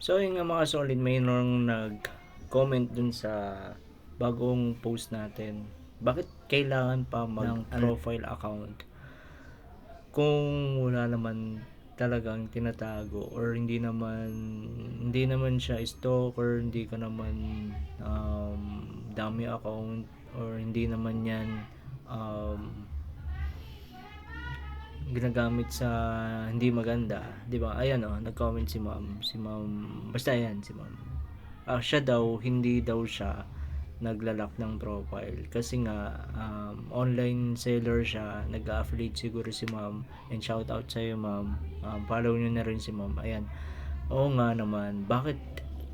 So yun nga mga solid, mayroong nag-comment dun sa bagong post natin. Bakit kailangan pa ng profile account kung wala naman talagang tinatago, or hindi naman siya stalker, hindi ka naman dami account, or hindi naman yan ginagamit sa hindi maganda, 'di ba? Ayan nag-comment si ma'am, basta ayan si ma'am. Siya daw, hindi daw siya naglalak ng profile kasi nga online seller siya, nag-affiliate siguro si ma'am, and shout out sa iyo ma'am. Follow niyo na rin si ma'am. Ayan. Oo nga naman, bakit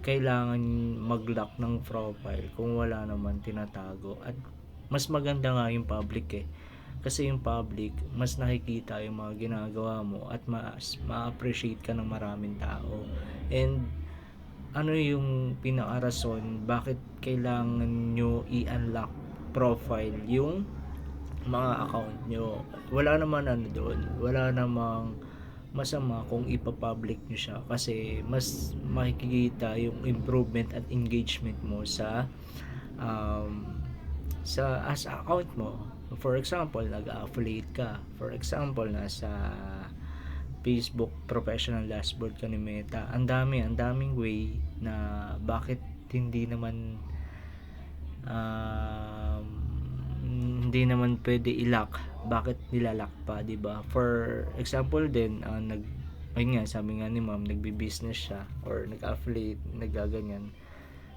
kailangan mag-lock ng profile kung wala naman tinatago? At mas maganda nga yung public kasi yung public, mas nakikita yung mga ginagawa mo at mas ma-appreciate ka ng maraming tao. And ano yung pinaka-rason bakit kailangan nyo i-unlock profile yung mga account nyo? Wala naman doon, wala namang masama kung ipa-public nyo siya, kasi mas makikita yung improvement at engagement mo sa as account mo. For example, nag-affiliate ka. For example, nasa Facebook professional dashboard ka ni Meta. Ang daming way na bakit hindi naman um, hindi naman pwede i-lock. Bakit nilalock pa, 'di ba? For example din, ayun nga, sabi nga ni Ma'am, nagbi-business siya or nag-affiliate, nagaganyan,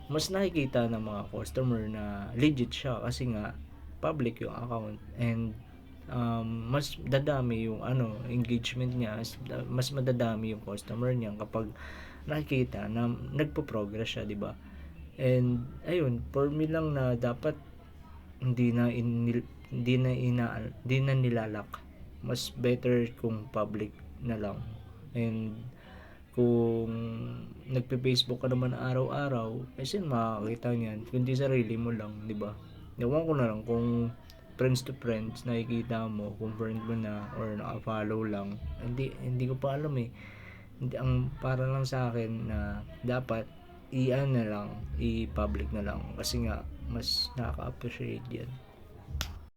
mas nakikita ng mga customer na legit siya kasi nga public yung account, and mas dadami yung engagement niya, mas madadami yung customer niya kapag nakikita na nagpo-progress siya, di ba? And ayun, for me lang na dapat hindi na nilalak. Mas better kung public na lang. And kung nagpe-Facebook ka naman araw-araw, kasi makakita niyan, kundi sarili mo lang, di ba? Ewan ko na lang kung friends to friends, nakikita mo kung friend mo na or naka-follow lang. Hindi ko pa alam Hindi, ang para lang sa akin na dapat i-public na lang kasi nga mas nakaka-appreciate yan.